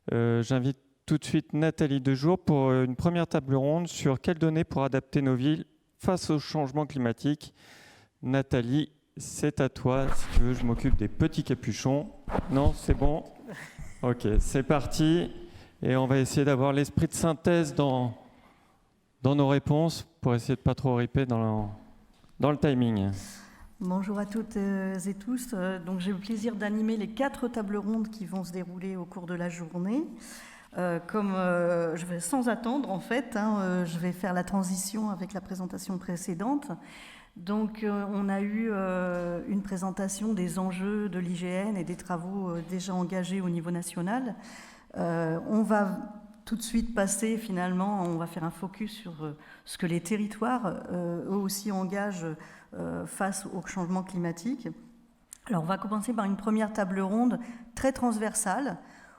J'invite tout de suite Nathalie Dejour pour une première table ronde sur quelles données pour adapter nos villes face au changement climatique. Nathalie, c'est à toi. Si tu veux, je m'occupe des petits capuchons. Non, c'est bon. Ok, c'est parti. Et on va essayer d'avoir l'esprit de synthèse dans nos réponses pour essayer de ne pas trop riper dans le timing. Bonjour à toutes et tous. Donc, j'ai le plaisir d'animer les 4 tables rondes qui vont se dérouler au cours de la journée. Je vais sans attendre, en fait, je vais faire la transition avec la présentation précédente. Donc, on a eu une présentation des enjeux de l'IGN et des travaux déjà engagés au niveau national. On va tout de suite passer, finalement, on va faire un focus sur ce que les territoires, eux aussi, engagent face au changement climatique. Alors, on va commencer par une première table ronde très transversale,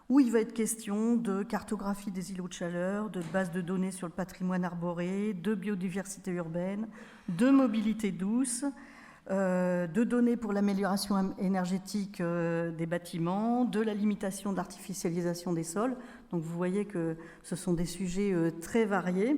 où il va être question de cartographie des îlots de chaleur, de bases de données sur le patrimoine arboré, de biodiversité urbaine, de mobilité douce, de données pour l'amélioration énergétique des bâtiments, de la limitation de l'artificialisation des sols. Donc vous voyez que ce sont des sujets très variés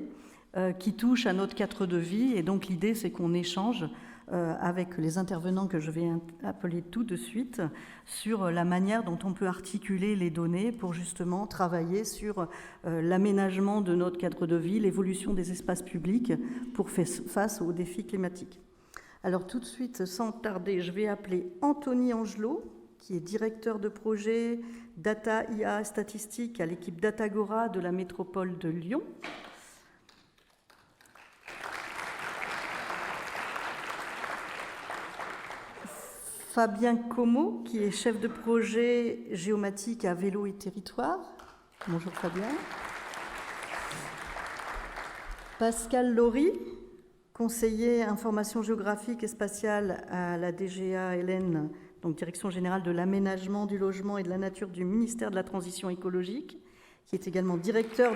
qui touchent à notre cadre de vie. Et donc l'idée, c'est qu'on échange avec les intervenants que je vais appeler tout de suite sur la manière dont on peut articuler les données pour justement travailler sur l'aménagement de notre cadre de vie, l'évolution des espaces publics pour faire face aux défis climatiques. Alors tout de suite, sans tarder, je vais appeler Anthony Angelot, qui est directeur de projet Data IA Statistique à l'équipe Datagora de la métropole de Lyon. Fabien Como, qui est chef de projet géomatique à Vélo et Territoire. Bonjour Fabien. Pascal Laurie, conseiller information géographique et spatiale à la DGA Hélène, donc Direction générale de l'aménagement, du logement et de la nature du ministère de la Transition écologique, qui est également directeur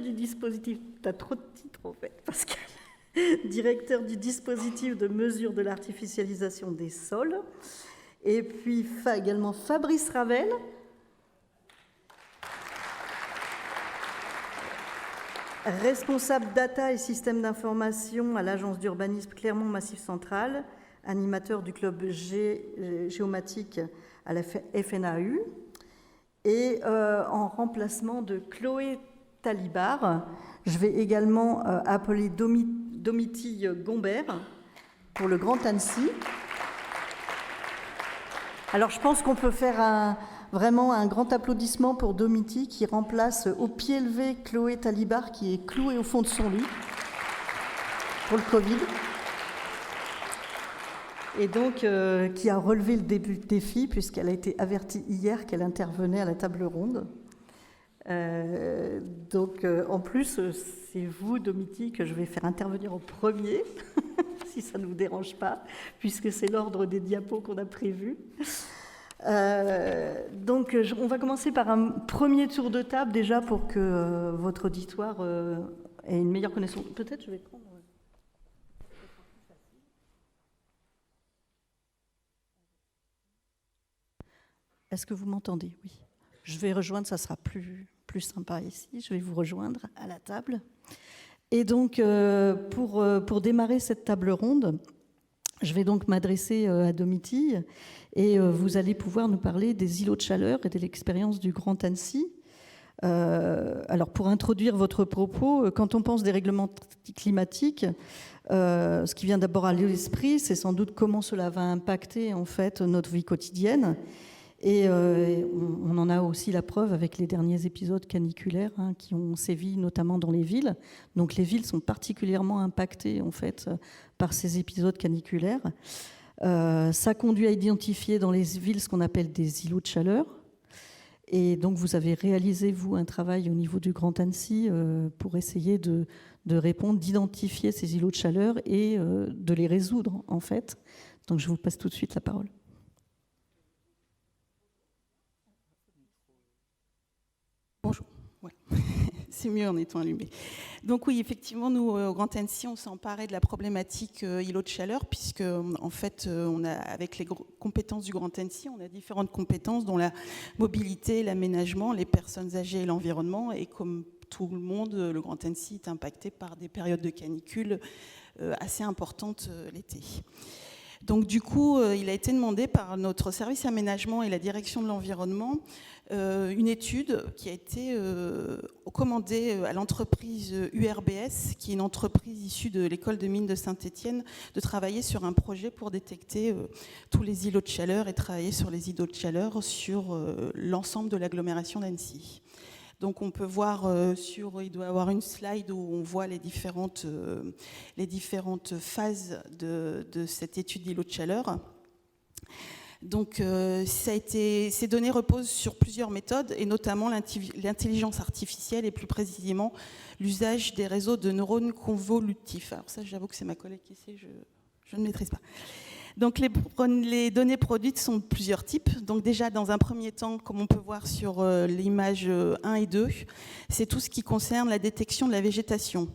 du dispositif. T'as trop de titres en fait, Pascal. Directeur du dispositif de mesure de l'artificialisation des sols. Et puis également Fabrice Ravel, responsable data et système d'information à l'agence d'urbanisme Clermont Massif Central, animateur du club géomatique à la FNAU, et en remplacement de Chloé Talibar, je vais également appeler Domiti Gombert pour le Grand Annecy. Alors je pense qu'on peut faire vraiment un grand applaudissement pour Domiti qui remplace au pied levé Chloé Talibar qui est clouée au fond de son lit pour le Covid. Et donc qui a relevé le défi puisqu'elle a été avertie hier qu'elle intervenait à la table ronde. En plus, c'est vous, Domiti, que je vais faire intervenir en premier, si ça ne vous dérange pas, puisque c'est l'ordre des diapos qu'on a prévu. On va commencer par un premier tour de table, déjà, pour que votre auditoire ait une meilleure connaissance. Peut-être je vais prendre... Est-ce que vous m'entendez? Oui. Je vais rejoindre, ça sera plus sympa ici. Je vais vous rejoindre à la table. Et donc, pour démarrer cette table ronde, je vais donc m'adresser à Domiti et vous allez pouvoir nous parler des îlots de chaleur et de l'expérience du Grand Annecy. Alors, pour introduire votre propos, quand on pense dérèglement climatique, ce qui vient d'abord à l'esprit, c'est sans doute comment cela va impacter en fait notre vie quotidienne. Et on en a aussi la preuve avec les derniers épisodes caniculaires qui ont sévi notamment dans les villes. Donc les villes sont particulièrement impactées en fait par ces épisodes caniculaires. Ça conduit à identifier dans les villes ce qu'on appelle des îlots de chaleur. Et donc vous avez réalisé, vous, un travail au niveau du Grand Annecy pour essayer de répondre, d'identifier ces îlots de chaleur et de les résoudre en fait. Donc je vous passe tout de suite la parole. Bonjour. Ouais. c'est mieux en étant allumé. Donc oui, effectivement, nous, au Grand Annecy, on s'est emparé de la problématique îlot de chaleur, puisque, en fait, avec les compétences du Grand Annecy, on a différentes compétences, dont la mobilité, l'aménagement, les personnes âgées et l'environnement. Et comme tout le monde, le Grand Annecy est impacté par des périodes de canicule assez importantes l'été. Donc du coup, il a été demandé par notre service aménagement et la direction de l'environnement une étude qui a été commandée à l'entreprise URBS, qui est une entreprise issue de l'école de mines de Saint-Étienne, de travailler sur un projet pour détecter tous les îlots de chaleur et travailler sur les îlots de chaleur sur l'ensemble de l'agglomération d'Annecy. Donc on peut voir il doit y avoir une slide où on voit les différentes phases de cette étude d'îlot de chaleur. Donc ces données reposent sur plusieurs méthodes, et notamment l'intelligence artificielle et plus précisément l'usage des réseaux de neurones convolutifs. Alors ça, j'avoue que c'est ma collègue qui sait, je ne maîtrise pas. Donc les données produites sont de plusieurs types. Donc déjà, dans un premier temps, comme on peut voir sur l'image 1 et 2, c'est tout ce qui concerne la détection de la végétation.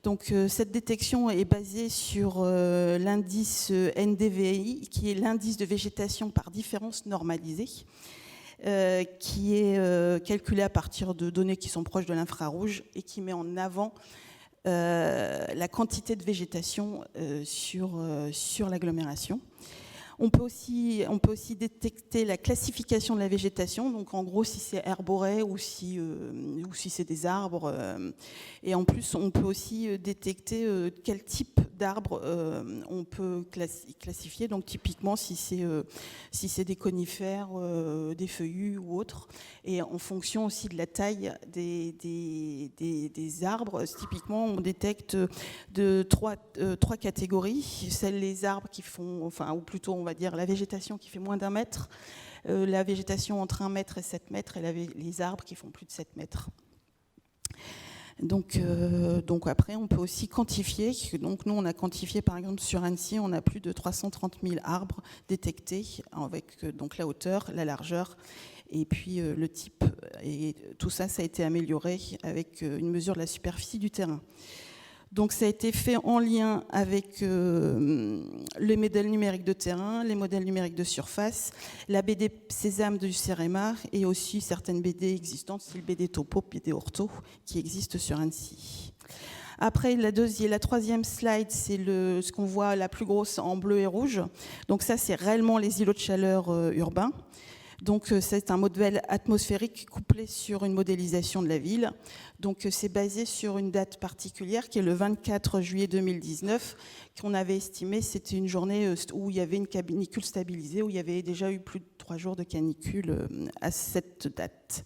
Donc cette détection est basée sur l'indice NDVI, qui est l'indice de végétation par différence normalisée, qui est calculé à partir de données qui sont proches de l'infrarouge et qui met en avant la quantité de végétation sur l'agglomération. On peut aussi détecter la classification de la végétation, donc en gros si c'est herboré ou si c'est des arbres. Et en plus, on peut aussi détecter quel type d'arbres on peut classifier. Donc typiquement si c'est des conifères, des feuillus ou autres. Et en fonction aussi de la taille des arbres, typiquement on détecte de trois catégories. Celles les arbres qui font, ou plutôt on va dire la végétation qui fait moins d'1 mètre, la végétation entre 1 mètre et 7 mètres, et les arbres qui font plus de 7 mètres. Donc après, on peut aussi quantifier. Donc nous, on a quantifié, par exemple, sur Annecy, on a plus de 330 000 arbres détectés, avec donc la hauteur, la largeur, et puis le type. Et tout ça, ça a été amélioré avec une mesure de la superficie du terrain. Donc ça a été fait en lien avec les modèles numériques de terrain, les modèles numériques de surface, la BD Sésame du CEREMA et aussi certaines BD existantes, style BD Topo, BD Ortho, qui existent sur Annecy. Après, la troisième slide, c'est ce qu'on voit la plus grosse en bleu et rouge. Donc ça, c'est réellement les îlots de chaleur urbains. Donc c'est un modèle atmosphérique couplé sur une modélisation de la ville. Donc c'est basé sur une date particulière qui est le 24 juillet 2019, qu'on avait estimé c'était une journée où il y avait une canicule stabilisée, où il y avait déjà eu plus de 3 jours de canicule à cette date.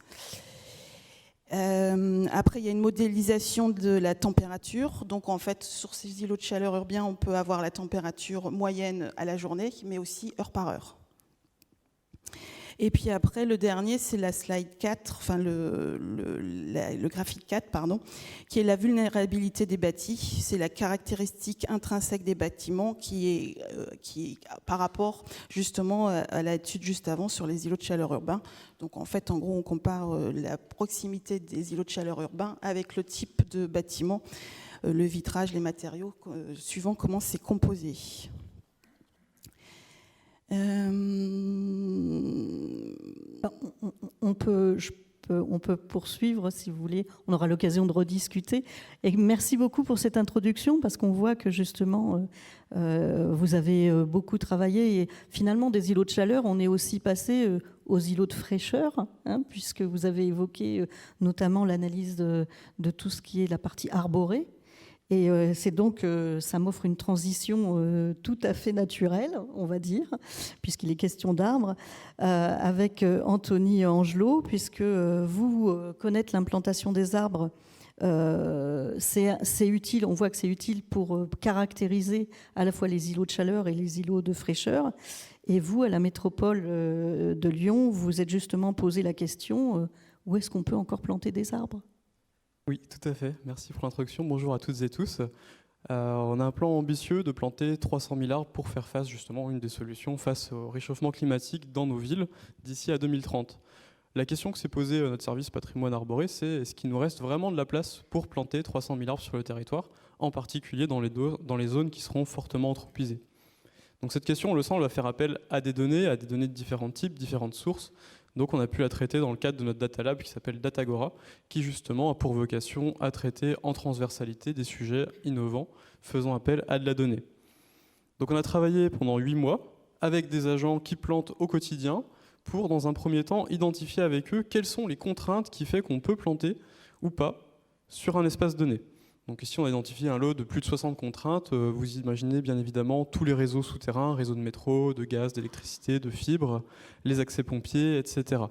Après, il y a une modélisation de la température. Donc en fait, sur ces îlots de chaleur urbains, on peut avoir la température moyenne à la journée, mais aussi heure par heure. Et puis après, le dernier, c'est la slide 4, le graphique 4, pardon, qui est la vulnérabilité des bâtis. C'est la caractéristique intrinsèque des bâtiments qui est par rapport justement à l'étude juste avant sur les îlots de chaleur urbains. Donc en fait, en gros, on compare la proximité des îlots de chaleur urbains avec le type de bâtiment, le vitrage, les matériaux, suivant comment c'est composé. On peut poursuivre si vous voulez, on aura l'occasion de rediscuter. Et merci beaucoup pour cette introduction, parce qu'on voit que justement vous avez beaucoup travaillé, et finalement des îlots de chaleur, on est aussi passé aux îlots de fraîcheur, puisque vous avez évoqué notamment l'analyse de tout ce qui est la partie arborée. Et c'est donc, ça m'offre une transition tout à fait naturelle, on va dire, puisqu'il est question d'arbres, avec Anthony Angelot, puisque vous, connaître l'implantation des arbres, c'est utile, on voit que c'est utile pour caractériser à la fois les îlots de chaleur et les îlots de fraîcheur. Et vous, à la métropole de Lyon, vous vous êtes justement posé la question, où est-ce qu'on peut encore planter des arbres ? Oui, tout à fait. Merci pour l'introduction. Bonjour à toutes et tous. On a un plan ambitieux de planter 300 000 arbres pour faire face, justement, une des solutions face au réchauffement climatique dans nos villes d'ici à 2030. La question que s'est posée notre service patrimoine arboré, c'est est-ce qu'il nous reste vraiment de la place pour planter 300 000 arbres sur le territoire, en particulier dans les zones qui seront fortement anthropisées. Donc cette question, on le sent, elle va faire appel à des données de différents types, différentes sources. Donc on a pu la traiter dans le cadre de notre Data Lab qui s'appelle Datagora, qui justement a pour vocation à traiter en transversalité des sujets innovants, faisant appel à de la donnée. Donc on a travaillé pendant 8 mois avec des agents qui plantent au quotidien, pour, dans un premier temps, identifier avec eux quelles sont les contraintes qui font qu'on peut planter ou pas sur un espace donné. Donc ici, on a identifié un lot de plus de 60 contraintes. Vous imaginez bien évidemment tous les réseaux souterrains, réseaux de métro, de gaz, d'électricité, de fibres, les accès pompiers, etc.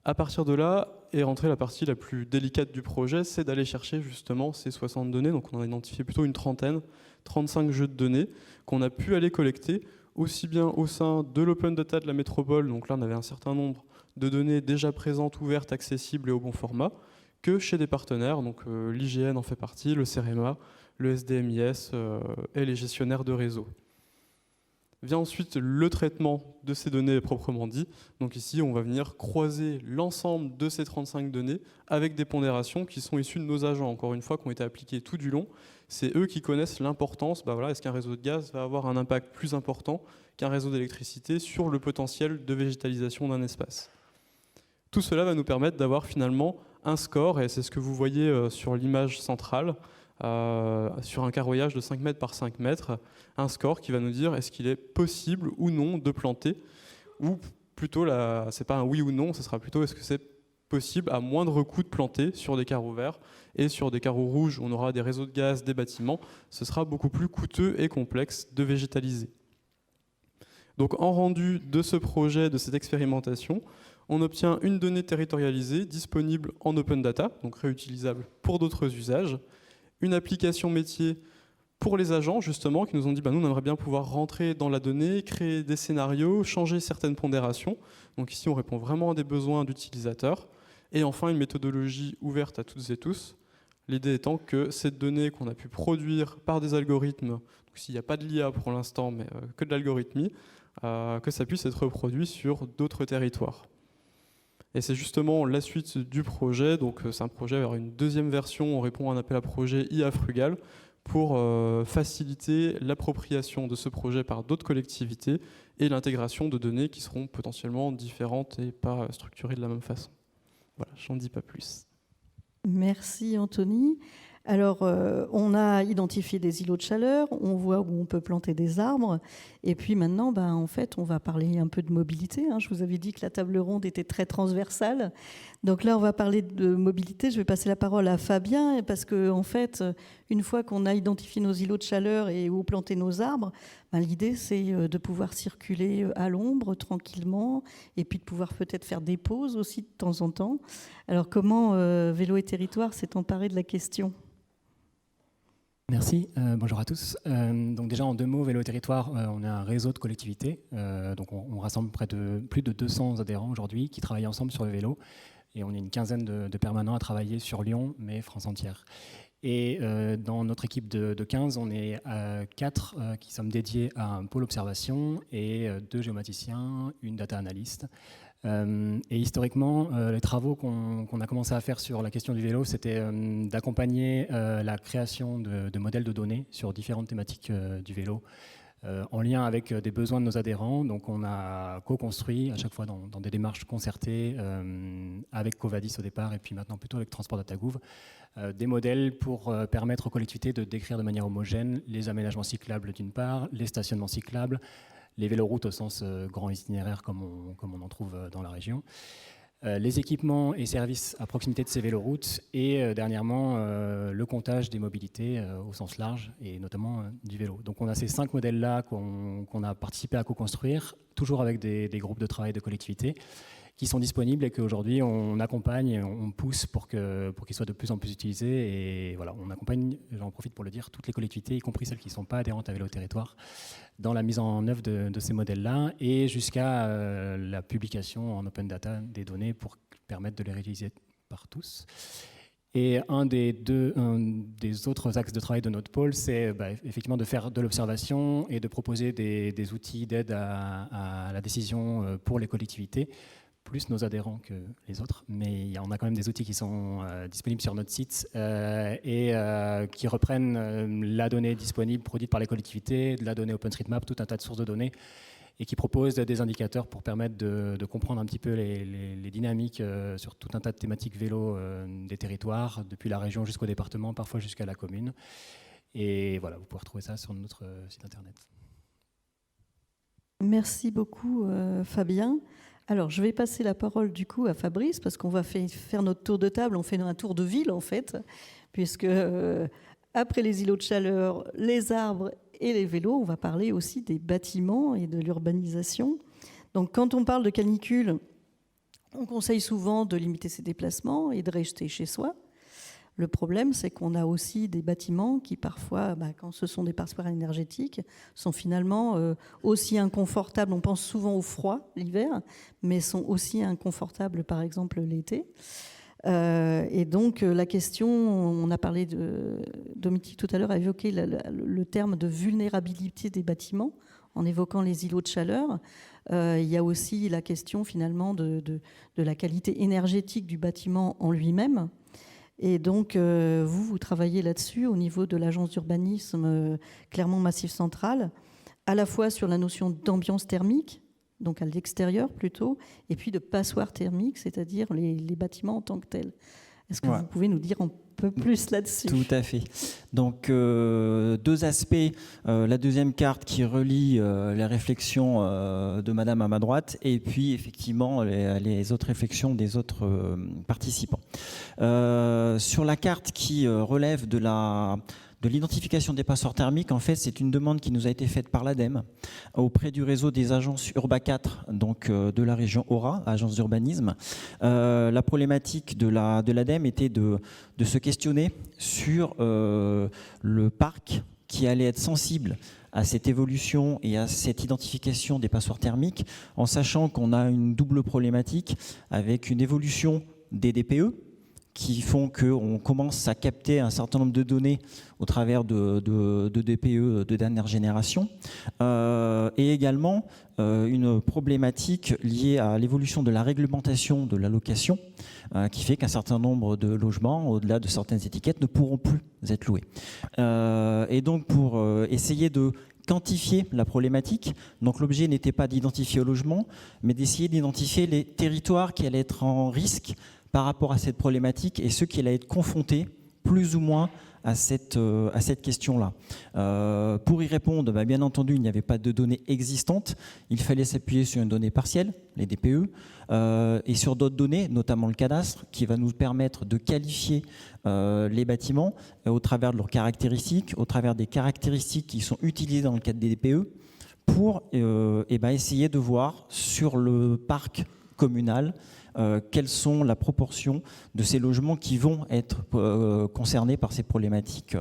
À partir de là, est rentrée la partie la plus délicate du projet, c'est d'aller chercher justement ces 60 données. Donc on a identifié plutôt une trentaine, 35 jeux de données qu'on a pu aller collecter aussi bien au sein de l'open data de la métropole, donc là on avait un certain nombre de données déjà présentes, ouvertes, accessibles et au bon format, que chez des partenaires, donc l'IGN en fait partie, le CEREMA, le SDMIS et les gestionnaires de réseau. Vient ensuite le traitement de ces données proprement dit. Donc ici, on va venir croiser l'ensemble de ces 35 données avec des pondérations qui sont issues de nos agents, encore une fois, qui ont été appliquées tout du long. C'est eux qui connaissent l'importance, est-ce qu'un réseau de gaz va avoir un impact plus important qu'un réseau d'électricité sur le potentiel de végétalisation d'un espace. Tout cela va nous permettre d'avoir finalement un score, et c'est ce que vous voyez sur l'image centrale, sur un carroyage de 5 mètres par 5 mètres, un score qui va nous dire est-ce qu'il est possible ou non de planter, ou plutôt, c'est pas un oui ou non, ce sera plutôt est-ce que c'est possible à moindre coût de planter sur des carreaux verts, et sur des carreaux rouges, on aura des réseaux de gaz, des bâtiments, ce sera beaucoup plus coûteux et complexe de végétaliser. Donc en rendu de ce projet, de cette expérimentation, on obtient une donnée territorialisée disponible en open data, donc réutilisable pour d'autres usages, une application métier pour les agents justement qui nous ont dit nous on aimerait bien pouvoir rentrer dans la donnée, créer des scénarios, changer certaines pondérations. Donc ici on répond vraiment à des besoins d'utilisateurs. Et enfin une méthodologie ouverte à toutes et tous. L'idée étant que cette donnée qu'on a pu produire par des algorithmes, donc s'il n'y a pas de l'IA pour l'instant mais que de l'algorithmie, que ça puisse être reproduit sur d'autres territoires. Et c'est justement la suite du projet, donc c'est un projet vers une deuxième version, on répond à un appel à projet IA Frugal pour faciliter l'appropriation de ce projet par d'autres collectivités et l'intégration de données qui seront potentiellement différentes et pas structurées de la même façon. Voilà, j'en dis pas plus. Merci Anthony. Alors, on a identifié des îlots de chaleur, on voit où on peut planter des arbres, et puis maintenant, en fait, on va parler un peu de mobilité. Je vous avais dit que la table ronde était très transversale. Donc là, on va parler de mobilité. Je vais passer la parole à Fabien, parce que, en fait, une fois qu'on a identifié nos îlots de chaleur et où planter nos arbres, l'idée, c'est de pouvoir circuler à l'ombre tranquillement, et puis de pouvoir peut-être faire des pauses aussi de temps en temps. Alors, comment Vélo et Territoire s'est emparé de la question ? Merci, bonjour à tous. Donc déjà en 2 mots, Vélo et Territoire, on est un réseau de collectivités. Donc on rassemble plus de 200 adhérents aujourd'hui qui travaillent ensemble sur le vélo. Et on est une quinzaine de permanents à travailler sur Lyon, mais France entière. Et dans notre équipe de 15, on est 4 qui sommes dédiés à un pôle observation et 2 géomaticiens, une data analyst. Et historiquement, les travaux qu'on a commencé à faire sur la question du vélo, c'était d'accompagner la création de modèles de données sur différentes thématiques du vélo, en lien avec des besoins de nos adhérents. Donc on a co-construit à chaque fois dans des démarches concertées avec Covadis au départ et puis maintenant plutôt avec Transport Data Gouv, des modèles pour permettre aux collectivités de décrire de manière homogène les aménagements cyclables d'une part, les stationnements cyclables, les véloroutes au sens grand itinéraire comme on en trouve dans la région, les équipements et services à proximité de ces véloroutes et dernièrement le comptage des mobilités au sens large et notamment du vélo. Donc on a ces 5 modèles-là qu'on a participé à co-construire, toujours avec des groupes de travail de collectivités qui sont disponibles et qu'aujourd'hui on accompagne, on pousse pour qu'ils soient de plus en plus utilisés. Et voilà, on accompagne, j'en profite pour le dire, toutes les collectivités, y compris celles qui ne sont pas adhérentes à Vélo Territoire, dans la mise en œuvre de ces modèles-là et jusqu'à la publication en open data des données pour permettre de les réutiliser par tous. Et un des autres axes de travail de notre pôle, c'est effectivement de faire de l'observation et de proposer des outils d'aide à la décision pour les collectivités, plus nos adhérents que les autres, mais on a quand même des outils qui sont disponibles sur notre site et qui reprennent la donnée disponible produite par les collectivités, de la donnée OpenStreetMap, tout un tas de sources de données, et qui proposent des indicateurs pour permettre de comprendre un petit peu les dynamiques sur tout un tas de thématiques vélo des territoires, depuis la région jusqu'au département, parfois jusqu'à la commune. Et voilà, vous pouvez retrouver ça sur notre site internet. Merci beaucoup Fabien. Alors je vais passer la parole du coup à Fabrice parce qu'on va faire notre tour de table, on fait un tour de ville en fait, puisque après les îlots de chaleur, les arbres et les vélos, on va parler aussi des bâtiments et de l'urbanisation. Donc quand on parle de canicule, on conseille souvent de limiter ses déplacements et de rester chez soi. Le problème, c'est qu'on a aussi des bâtiments qui parfois, quand ce sont des passoires énergétiques, sont finalement aussi inconfortables. On pense souvent au froid l'hiver, mais sont aussi inconfortables par exemple l'été. Et donc la question, on a parlé Domitil tout à l'heure a évoqué le terme de vulnérabilité des bâtiments en évoquant les îlots de chaleur. Il y a aussi la question finalement de la qualité énergétique du bâtiment en lui-même. Et donc, vous travaillez là-dessus au niveau de l'agence d'urbanisme Clermont Massif Central, à la fois sur la notion d'ambiance thermique, donc à l'extérieur plutôt, et puis de passoire thermique, c'est-à-dire les bâtiments en tant que tels. Est-ce que vous pouvez nous dire un peu plus là-dessus ? Tout à fait. Donc, deux aspects. La deuxième carte qui relie les réflexions de Madame à ma droite et puis effectivement les autres réflexions des autres participants. Sur la carte qui relève de l'identification des passoires thermiques, en fait, c'est une demande qui nous a été faite par l'ADEME auprès du réseau des agences Urba 4, donc de la région Aura, agence d'urbanisme. La problématique de l'ADEME était de se questionner sur le parc qui allait être sensible à cette évolution et à cette identification des passoires thermiques, en sachant qu'on a une double problématique avec une évolution des DPE, qui font qu'on commence à capter un certain nombre de données au travers de DPE de dernière génération, et également une problématique liée à l'évolution de la réglementation de la location, qui fait qu'un certain nombre de logements, au-delà de certaines étiquettes, ne pourront plus être loués. Et donc pour essayer de quantifier la problématique, donc l'objet n'était pas d'identifier au logement, mais d'essayer d'identifier les territoires qui allaient être en risque par rapport à cette problématique et ceux qui allaient être confrontés plus ou moins à cette question-là. Pour y répondre, bien entendu, il n'y avait pas de données existantes. Il fallait s'appuyer sur une donnée partielle, les DPE, et sur d'autres données, notamment le cadastre, qui va nous permettre de qualifier les bâtiments au travers de leurs caractéristiques, au travers des caractéristiques qui sont utilisées dans le cadre des DPE, pour essayer de voir sur le parc communal quelles sont la proportion de ces logements qui vont être concernés par ces problématiques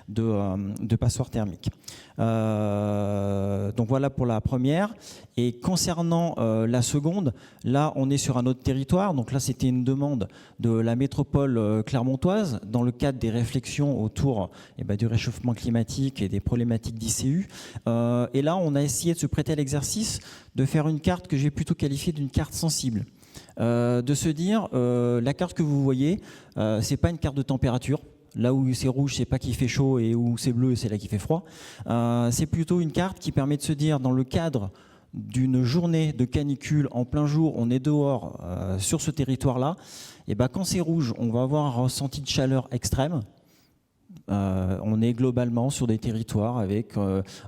de passoires thermiques. Donc voilà pour la première. Et concernant la seconde, là on est sur un autre territoire. Donc là c'était une demande de la métropole clermontoise dans le cadre des réflexions autour du réchauffement climatique et des problématiques d'ICU. Et là on a essayé de se prêter à l'exercice de faire une carte que j'ai plutôt qualifiée d'une carte sensible. De se dire, la carte que vous voyez, c'est pas une carte de température. Là où c'est rouge, c'est pas qu'il fait chaud, et où c'est bleu, c'est là qu'il fait froid. C'est plutôt une carte qui permet de se dire, dans le cadre d'une journée de canicule en plein jour, on est dehors sur ce territoire-là, et quand c'est rouge, on va avoir un ressenti de chaleur extrême. On est globalement sur des territoires avec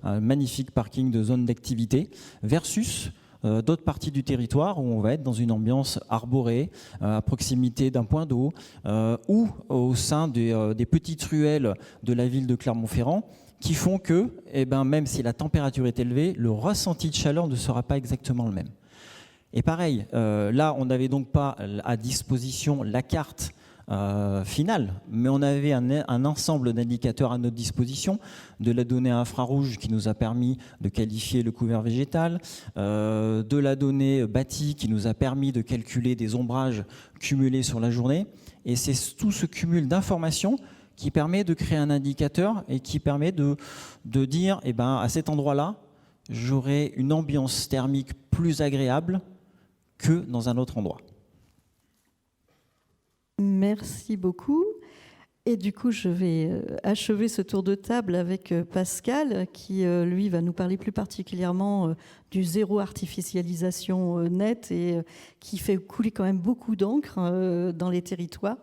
un magnifique parking de zone d'activité versus d'autres parties du territoire où on va être dans une ambiance arborée, à proximité d'un point d'eau, ou au sein des petites ruelles de la ville de Clermont-Ferrand, qui font que, même si la température est élevée, le ressenti de chaleur ne sera pas exactement le même. Et pareil, là, on n'avait donc pas à disposition la carte finale, mais on avait un ensemble d'indicateurs à notre disposition, de la donnée infrarouge qui nous a permis de qualifier le couvert végétal, de la donnée bâtie qui nous a permis de calculer des ombrages cumulés sur la journée, et c'est tout ce cumul d'informations qui permet de créer un indicateur et qui permet de dire, à cet endroit-là, j'aurai une ambiance thermique plus agréable que dans un autre endroit. Merci beaucoup. Et du coup, je vais achever ce tour de table avec Pascal, qui, lui, va nous parler plus particulièrement du zéro artificialisation net et qui fait couler quand même beaucoup d'encre dans les territoires,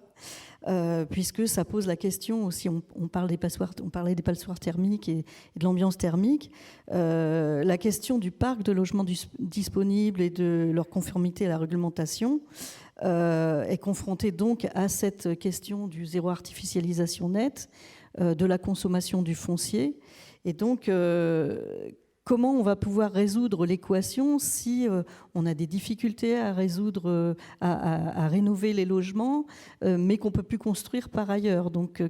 puisque ça pose la question aussi, on parlait des passoires thermiques et de l'ambiance thermique, la question du parc de logements disponibles et de leur conformité à la réglementation, est confronté donc à cette question du zéro artificialisation nette, de la consommation du foncier. Et donc, comment on va pouvoir résoudre l'équation si on a des difficultés à résoudre, à rénover les logements, mais qu'on ne peut plus construire par ailleurs. Donc,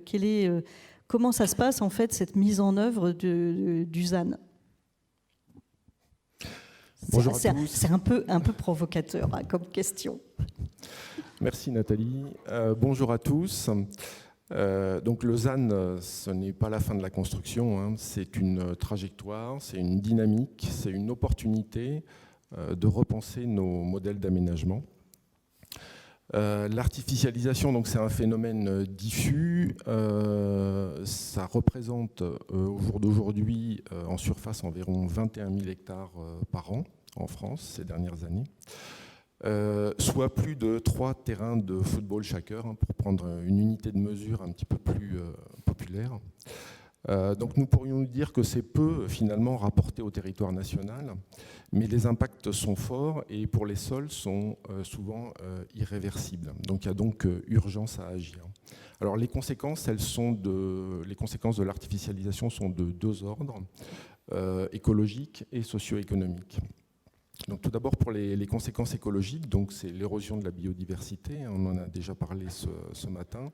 comment ça se passe en fait cette mise en œuvre du ZAN? Bonjour à tous. C'est un peu provocateur hein, comme question. Merci Nathalie. Bonjour à tous. Donc le ZAN, ce n'est pas la fin de la construction, hein. C'est une trajectoire, c'est une dynamique, c'est une opportunité de repenser nos modèles d'aménagement. L'artificialisation, donc c'est un phénomène diffus. Ça représente au jour d'aujourd'hui en surface environ 21 000 hectares par an en France ces dernières années. Soit plus de 3 terrains de football chaque heure, hein, pour prendre une unité de mesure un petit peu plus populaire. Donc nous pourrions dire que c'est peu finalement rapporté au territoire national, mais les impacts sont forts et pour les sols sont souvent irréversibles. Donc il y a donc urgence à agir. Alors les conséquences, les conséquences de l'artificialisation sont de 2 ordres, écologiques et socio-économiques. Donc tout d'abord pour les conséquences écologiques, donc c'est l'érosion de la biodiversité, on en a déjà parlé ce matin,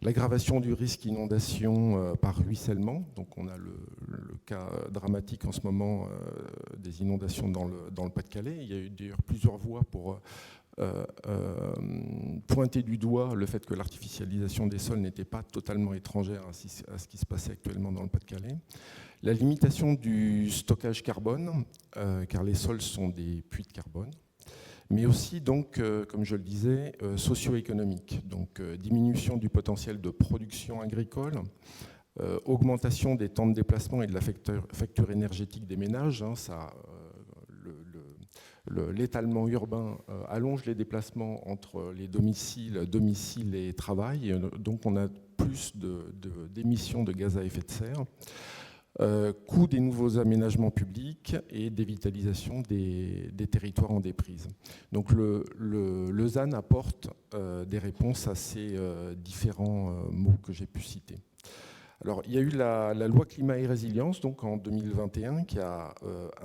l'aggravation du risque d'inondation par ruissellement, donc on a le cas dramatique en ce moment des inondations dans le Pas-de-Calais. Il y a eu d'ailleurs plusieurs voies pour pointer du doigt le fait que l'artificialisation des sols n'était pas totalement étrangère à ce qui se passait actuellement dans le Pas-de-Calais. La limitation du stockage carbone, car les sols sont des puits de carbone, mais aussi, donc, comme je le disais, socio-économique, donc diminution du potentiel de production agricole, augmentation des temps de déplacement et de la facture énergétique des ménages. Hein, l'étalement urbain allonge les déplacements entre les domicile et travail, et donc on a plus d'émissions de gaz à effet de serre. Coût des nouveaux aménagements publics et dévitalisation des territoires en déprise. Donc le ZAN apporte des réponses à ces différents mots que j'ai pu citer. Alors, il y a eu la loi climat et résilience donc en 2021 qui a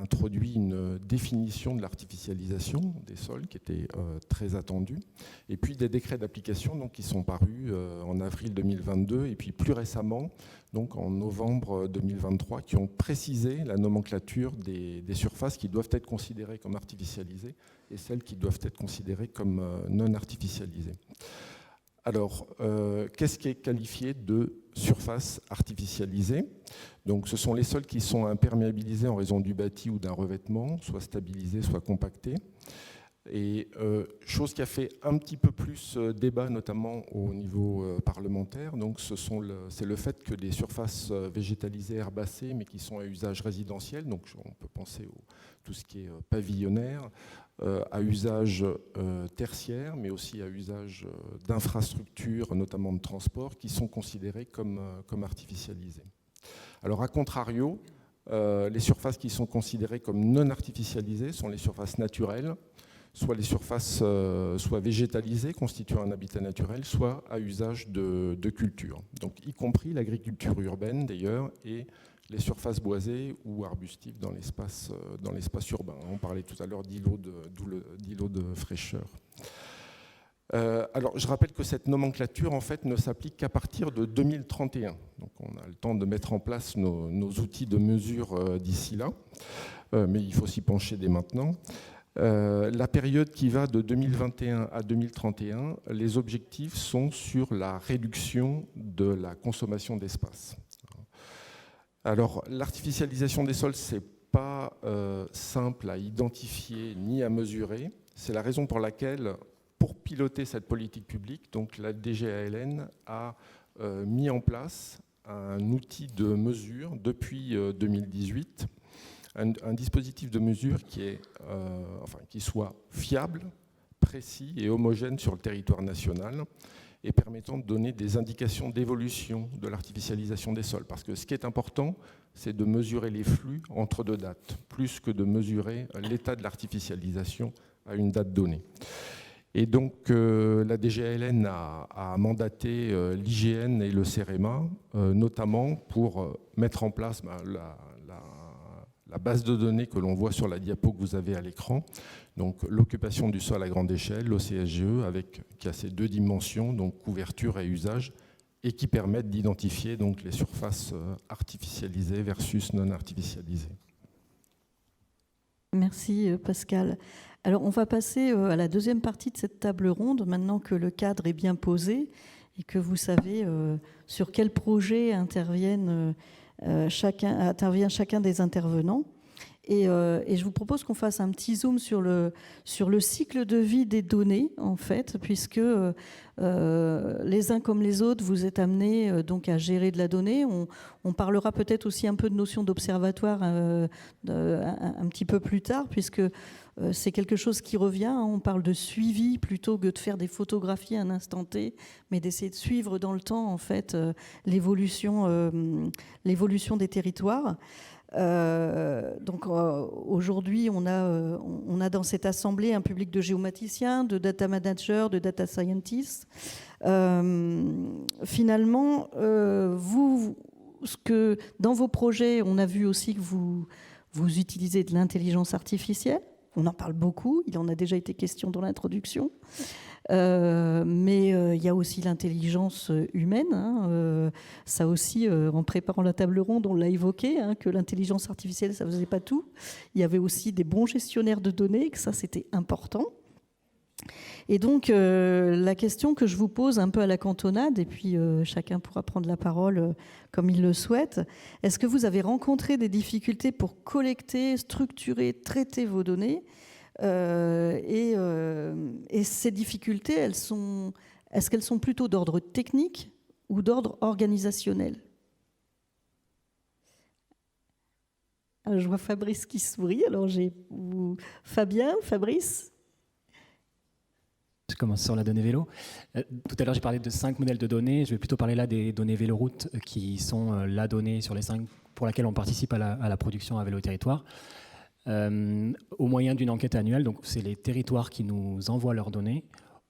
introduit une définition de l'artificialisation des sols qui était très attendue, et puis des décrets d'application donc qui sont parus en avril 2022 et puis plus récemment donc en novembre 2023 qui ont précisé la nomenclature des surfaces qui doivent être considérées comme artificialisées et celles qui doivent être considérées comme non artificialisées. Alors, qu'est-ce qui est qualifié de surface artificialisée? Donc, ce sont les sols qui sont imperméabilisés en raison du bâti ou d'un revêtement, soit stabilisés, soit compactés. Et chose qui a fait un petit peu plus débat, notamment au niveau parlementaire, donc c'est le fait que des surfaces végétalisées, herbacées, mais qui sont à usage résidentiel, donc on peut penser à tout ce qui est pavillonnaire, à usage tertiaire, mais aussi à usage d'infrastructures, notamment de transport, qui sont considérées comme artificialisées. Alors, à contrario, les surfaces qui sont considérées comme non artificialisées sont les surfaces naturelles, soit les surfaces soit végétalisées, constituant un habitat naturel, soit à usage de culture. Donc, y compris l'agriculture urbaine, d'ailleurs, et les surfaces boisées ou arbustives dans l'espace urbain. On parlait tout à l'heure d'îlots de fraîcheur. Alors, je rappelle que cette nomenclature, en fait, ne s'applique qu'à partir de 2031. Donc, on a le temps de mettre en place nos outils de mesure d'ici là, mais il faut s'y pencher dès maintenant. La période qui va de 2021 à 2031, les objectifs sont sur la réduction de la consommation d'espace. Alors, l'artificialisation des sols, ce n'est pas simple à identifier ni à mesurer. C'est la raison pour laquelle, pour piloter cette politique publique, donc la DGALN a mis en place un outil de mesure depuis 2018, un dispositif de mesure qui soit fiable, précis et homogène sur le territoire national et permettant de donner des indications d'évolution de l'artificialisation des sols. Parce que ce qui est important, c'est de mesurer les flux entre deux dates, plus que de mesurer l'état de l'artificialisation à une date donnée. Et donc la DGALN a mandaté l'IGN et le CEREMA, notamment pour mettre en place la base de données que l'on voit sur la diapo que vous avez à l'écran, donc l'occupation du sol à grande échelle, l'OCSGE, qui a ces deux dimensions, donc couverture et usage, et qui permettent d'identifier donc les surfaces artificialisées versus non artificialisées. Merci Pascal. Alors on va passer à la deuxième partie de cette table ronde, maintenant que le cadre est bien posé et que vous savez sur quel projet intervient chacun des intervenants. Et je vous propose qu'on fasse un petit zoom sur le cycle de vie des données, en fait, puisque les uns comme les autres, vous êtes amenés donc à gérer de la donnée. On parlera peut-être aussi un peu de notion d'observatoire un petit peu plus tard, puisque c'est quelque chose qui revient. On parle de suivi plutôt que de faire des photographies à un instant T, mais d'essayer de suivre dans le temps, en fait, l'évolution des territoires. Donc aujourd'hui, on a dans cette assemblée un public de géomaticiens, de data managers, de data scientists. Finalement, dans vos projets, on a vu aussi que vous utilisez de l'intelligence artificielle. On en parle beaucoup, il en a déjà été question dans l'introduction. Mais il y a aussi l'intelligence humaine. Ça aussi, en préparant la table ronde, on l'a évoqué, que l'intelligence artificielle, ça ne faisait pas tout. Il y avait aussi des bons gestionnaires de données, que ça, c'était important. Et donc, la question que je vous pose un peu à la cantonade, et puis chacun pourra prendre la parole comme il le souhaite, est-ce que vous avez rencontré des difficultés pour collecter, structurer, traiter vos données ? Et ces difficultés, est-ce qu'elles sont plutôt d'ordre technique ou d'ordre organisationnel ? Alors, je vois Fabrice qui sourit. Alors, Fabien, Fabrice ? Je commence sur la donnée vélo. Tout à l'heure, j'ai parlé de 5 modèles de données. Je vais plutôt parler là des données véloroute qui sont la donnée sur les 5 pour laquelle on participe à la production à Vélo Territoire. Au moyen d'une enquête annuelle, donc c'est les territoires qui nous envoient leurs données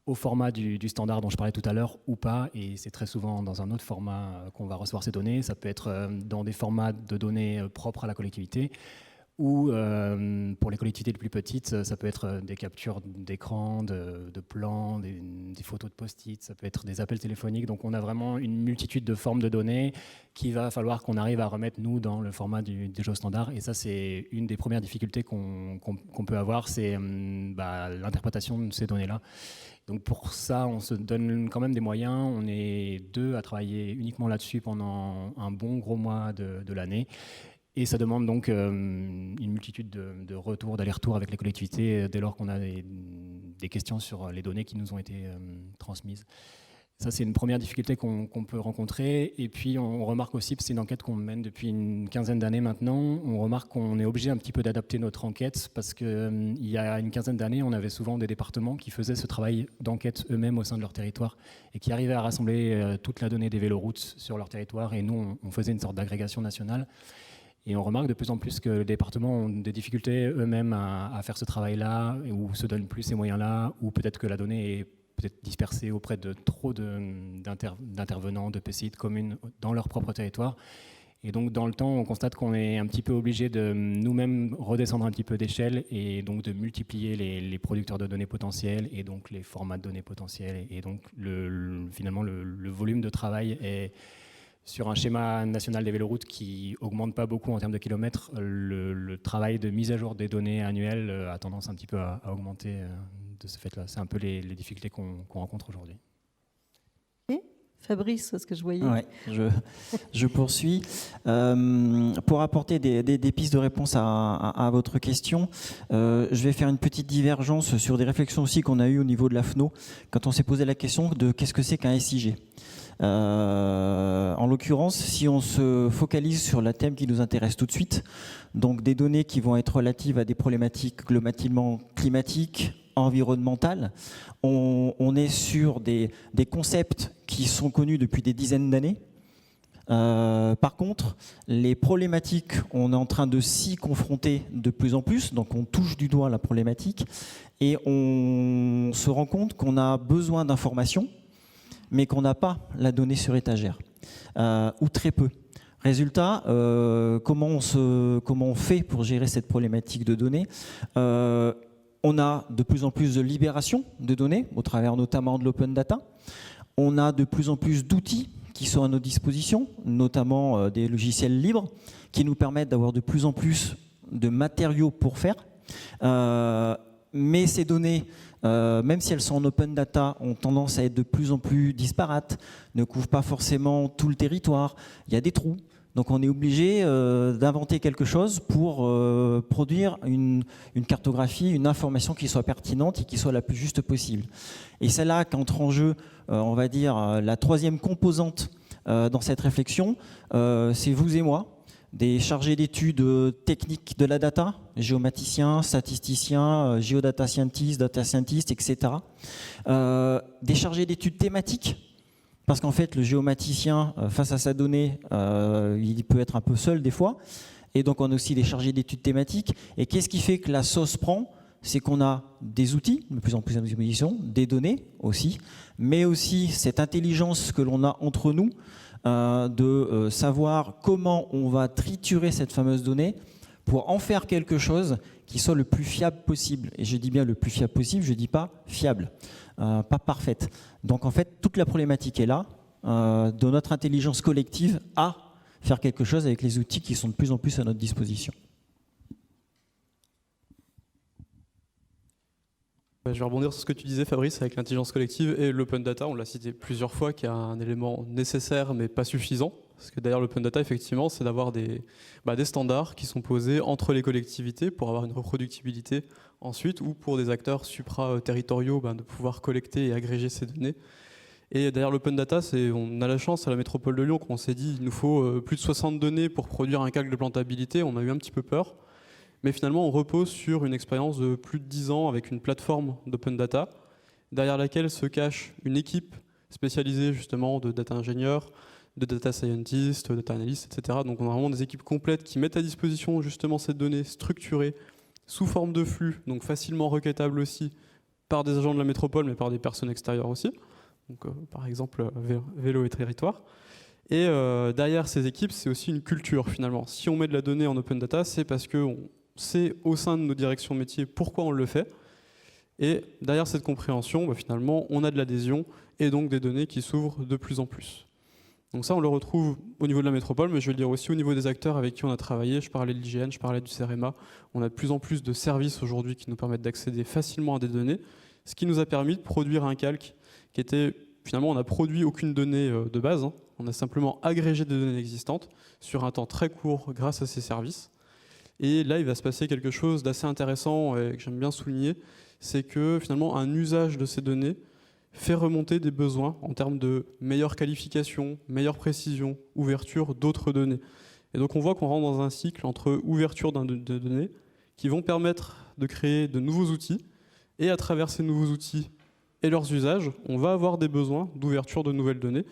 au format du standard dont je parlais tout à l'heure ou pas, et c'est très souvent dans un autre format qu'on va recevoir ces données. Ça peut être dans des formats de données propres à la collectivité, ou pour les collectivités les plus petites, ça peut être des captures d'écran, de plans, des photos de post-it, ça peut être des appels téléphoniques. Donc on a vraiment une multitude de formes de données qu'il va falloir qu'on arrive à remettre, nous, dans le format du géostandard. Et ça, c'est une des premières difficultés qu'on peut avoir, c'est l'interprétation de ces données-là. Donc pour ça, on se donne quand même des moyens. On est 2 à travailler uniquement là-dessus pendant un bon gros mois de l'année. Et ça demande donc une multitude de retours, d'allers-retours avec les collectivités dès lors qu'on a des questions sur les données qui nous ont été transmises. Ça, c'est une première difficulté qu'on peut rencontrer. Et puis, on remarque aussi, c'est une enquête qu'on mène depuis une quinzaine d'années maintenant, on remarque qu'on est obligé un petit peu d'adapter notre enquête parce qu'il y a une quinzaine d'années, on avait souvent des départements qui faisaient ce travail d'enquête eux-mêmes au sein de leur territoire et qui arrivaient à rassembler toute la donnée des véloroutes sur leur territoire. Et nous, on faisait une sorte d'agrégation nationale. Et on remarque de plus en plus que les départements ont des difficultés eux-mêmes à faire ce travail-là, ou se donnent plus ces moyens-là, ou peut-être que la donnée est peut-être dispersée auprès de trop d'intervenants, de PCI, de communes dans leur propre territoire. Et donc dans le temps, on constate qu'on est un petit peu obligé de nous-mêmes redescendre un petit peu d'échelle et donc de multiplier les producteurs de données potentiels et donc les formats de données potentiels. Et donc finalement, le volume de travail est... Sur un schéma national des véloroutes qui augmente pas beaucoup en termes de kilomètres, le travail de mise à jour des données annuelles a tendance un petit peu à augmenter de ce fait-là. C'est un peu les difficultés qu'on rencontre aujourd'hui. Et Fabrice, ce que je voyais. Ouais, je poursuis. Pour apporter des pistes de réponse à votre question, je vais faire une petite divergence sur des réflexions aussi qu'on a eues au niveau de la FNO quand on s'est posé la question de qu'est-ce que c'est qu'un SIG. En l'occurrence, si on se focalise sur le thème qui nous intéresse tout de suite, donc des données qui vont être relatives à des problématiques globalement climatiques, environnementales, on est sur des concepts qui sont connus depuis des dizaines d'années. Par contre, les problématiques, on est en train de s'y confronter de plus en plus, donc on touche du doigt la problématique et on se rend compte qu'on a besoin d'informations, mais qu'on n'a pas la donnée sur étagère, ou très peu. Résultat, comment on fait pour gérer cette problématique de données ? On a de plus en plus de libération de données, au travers notamment de l'open data. On a de plus en plus d'outils qui sont à notre disposition, notamment des logiciels libres, qui nous permettent d'avoir de plus en plus de matériaux pour faire. Mais ces données, même si elles sont en open data, ont tendance à être de plus en plus disparates, ne couvrent pas forcément tout le territoire, il y a des trous. Donc on est obligé d'inventer quelque chose pour produire une cartographie, une information qui soit pertinente et qui soit la plus juste possible. Et c'est là qu'entre en jeu, on va dire, la troisième composante dans cette réflexion, c'est vous et moi, des chargés d'études techniques de la data, géomaticiens, statisticiens, géodata scientists, data scientists, etc. Des chargés d'études thématiques, parce qu'en fait, le géomaticien, face à sa donnée, il peut être un peu seul des fois. Et donc, on a aussi des chargés d'études thématiques. Et qu'est-ce qui fait que la sauce prend ? C'est qu'on a des outils, de plus en plus à notre disposition, des données aussi, mais aussi cette intelligence que l'on a entre nous de savoir comment on va triturer cette fameuse donnée pour en faire quelque chose qui soit le plus fiable possible. Et je dis bien le plus fiable possible, je ne dis pas fiable, pas parfaite. Donc en fait, toute la problématique est là, de notre intelligence collective à faire quelque chose avec les outils qui sont de plus en plus à notre disposition. Je vais rebondir sur ce que tu disais, Fabrice, avec l'intelligence collective et l'open data. On l'a cité plusieurs fois, qui est un élément nécessaire mais pas suffisant. Parce que derrière l'open data, effectivement, c'est d'avoir des standards qui sont posés entre les collectivités pour avoir une reproductibilité ensuite, ou pour des acteurs supra-territoriaux de pouvoir collecter et agréger ces données. Et derrière l'open data, on a la chance à la métropole de Lyon qu'on s'est dit il nous faut plus de 60 données pour produire un calcul de plantabilité. On a eu un petit peu peur. Mais finalement, on repose sur une expérience de plus de 10 ans avec une plateforme d'open data, derrière laquelle se cache une équipe spécialisée justement de data ingénieurs, de data scientists, de data analysts, etc. Donc on a vraiment des équipes complètes qui mettent à disposition justement ces données structurées sous forme de flux, donc facilement requêtables aussi par des agents de la métropole, mais par des personnes extérieures aussi. Donc par exemple, Vélo et Territoire. Et derrière ces équipes, c'est aussi une culture finalement. Si on met de la donnée en open data, c'est parce qu'on sait au sein de nos directions métiers pourquoi on le fait. Et derrière cette compréhension, finalement, on a de l'adhésion et donc des données qui s'ouvrent de plus en plus. Donc ça, on le retrouve au niveau de la métropole, mais je vais le dire aussi au niveau des acteurs avec qui on a travaillé. Je parlais de l'IGN, je parlais du CEREMA. On a de plus en plus de services aujourd'hui qui nous permettent d'accéder facilement à des données, ce qui nous a permis de produire un calque qui était, finalement, on n'a produit aucune donnée de base. On a simplement agrégé des données existantes sur un temps très court grâce à ces services. Et là, il va se passer quelque chose d'assez intéressant et que j'aime bien souligner, c'est que finalement, un usage de ces données fait remonter des besoins en termes de meilleure qualification, meilleure précision, ouverture d'autres données. Et donc on voit qu'on rentre dans un cycle entre ouverture de données qui vont permettre de créer de nouveaux outils, et à travers ces nouveaux outils et leurs usages, on va avoir des besoins d'ouverture de nouvelles données,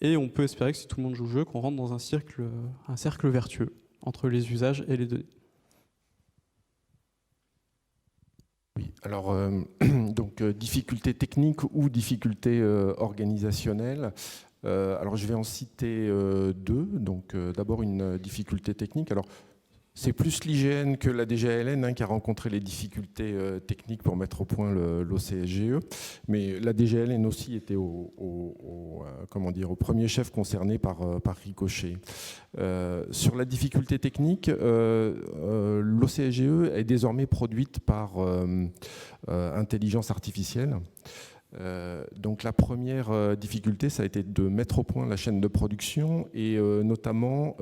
et on peut espérer que si tout le monde joue le jeu, qu'on rentre dans un cercle vertueux entre les usages et les données. Oui, alors donc difficultés techniques ou difficultés organisationnelles. Alors je vais en citer deux. Donc d'abord une difficulté technique. Alors c'est plus l'IGN que la DGALN qui a rencontré les difficultés techniques pour mettre au point l'OCSGE, mais la DGALN aussi était au premier chef concerné par ricochet. Sur la difficulté technique, l'OCSGE est désormais produite par intelligence artificielle. Donc la première difficulté, ça a été de mettre au point la chaîne de production et notamment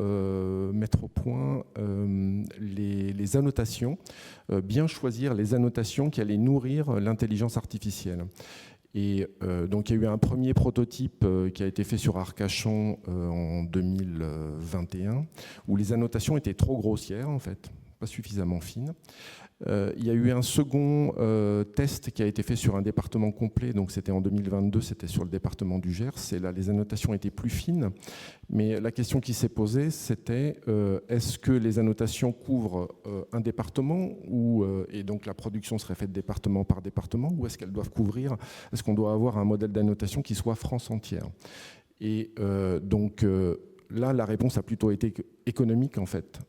mettre au point les annotations, bien choisir les annotations qui allaient nourrir l'intelligence artificielle. Et donc il y a eu un premier prototype qui a été fait sur Arcachon en 2021, où les annotations étaient trop grossières en fait, pas suffisamment fines. Il y a eu un second test qui a été fait sur un département complet, donc c'était en 2022, c'était sur le département du Gers, et là les annotations étaient plus fines, mais la question qui s'est posée c'était est-ce que les annotations couvrent un département et donc la production serait faite département par département, ou est-ce qu'elles doivent couvrir, est-ce qu'on doit avoir un modèle d'annotation qui soit France entière? Et donc là la réponse a plutôt été économique en fait.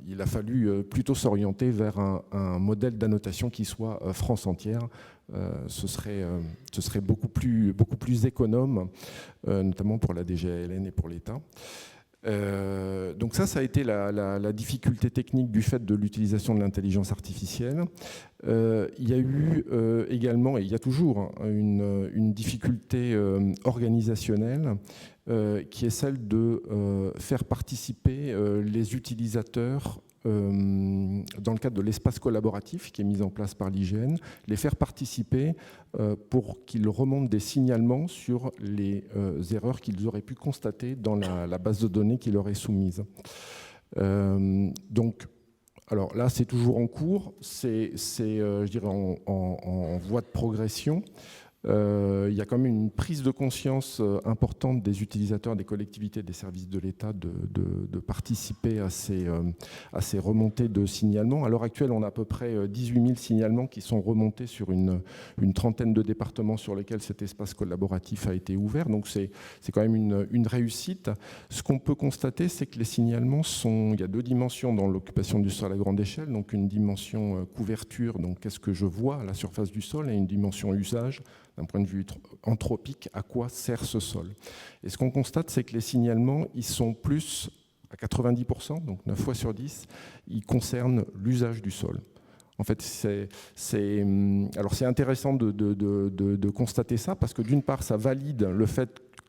Il a fallu plutôt s'orienter vers un modèle d'annotation qui soit France entière. Ce serait beaucoup plus économe, notamment pour la DGALN et pour l'État. Donc ça a été la difficulté technique du fait de l'utilisation de l'intelligence artificielle. Il y a eu également, et il y a toujours, une difficulté organisationnelle qui est celle de faire participer les utilisateurs dans le cadre de l'espace collaboratif qui est mis en place par l'IGN, les faire participer pour qu'ils remontent des signalements sur les erreurs qu'ils auraient pu constater dans la base de données qui leur est soumise. Donc, alors là, c'est toujours en cours, c'est je dirais, en voie de progression. Il y a quand même une prise de conscience importante des utilisateurs, des collectivités, des services de l'État de participer à ces remontées de signalements. À l'heure actuelle, on a à peu près 18 000 signalements qui sont remontés sur une trentaine de départements sur lesquels cet espace collaboratif a été ouvert. Donc c'est quand même une réussite. Ce qu'on peut constater, c'est que les signalements il y a deux dimensions dans l'occupation du sol à grande échelle. Donc une dimension couverture, donc qu'est-ce que je vois à la surface du sol, et une dimension usage, d'un point de vue anthropique, à quoi sert ce sol. Et ce qu'on constate, c'est que les signalements, ils sont plus à 90%, donc 9 fois sur 10, ils concernent l'usage du sol. En fait, c'est intéressant de constater ça, parce que d'une part, ça valide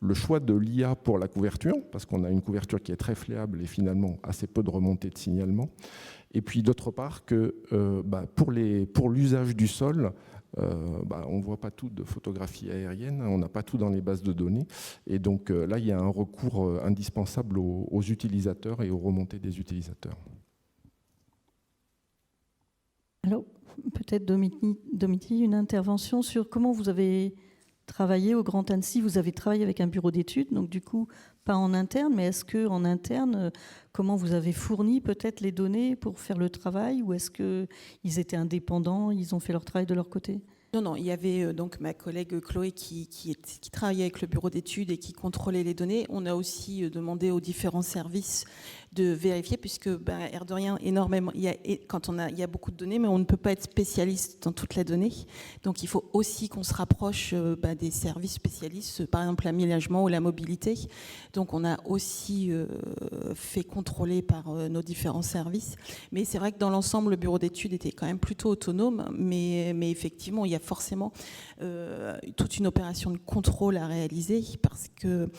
le choix de l'IA pour la couverture, parce qu'on a une couverture qui est très fléable et finalement assez peu de remontées de signalement. Et puis d'autre part, que pour l'usage du sol, on ne voit pas tout de photographie aérienne, on n'a pas tout dans les bases de données. Et donc là, il y a un recours indispensable aux utilisateurs et aux remontées des utilisateurs. Alors, peut-être Domiti, une intervention sur comment vous avez travaillé au Grand Annecy. Vous avez travaillé avec un bureau d'études, donc du coup, pas en interne, mais est-ce qu'en interne, comment vous avez fourni peut-être les données pour faire le travail, ou est-ce qu'ils étaient indépendants, ils ont fait leur travail de leur côté ? Non, il y avait donc ma collègue Chloé qui travaillait avec le bureau d'études et qui contrôlait les données. On a aussi demandé aux différents services de vérifier, puisque air de rien, énormément, il y a beaucoup de données, mais on ne peut pas être spécialiste dans toute la donnée. Donc il faut aussi qu'on se rapproche des services spécialistes, par exemple l'aménagement ou la mobilité. Donc on a aussi fait contrôler par nos différents services. Mais c'est vrai que dans l'ensemble, le bureau d'études était quand même plutôt autonome, mais effectivement, il y a forcément toute une opération de contrôle à réaliser, parce que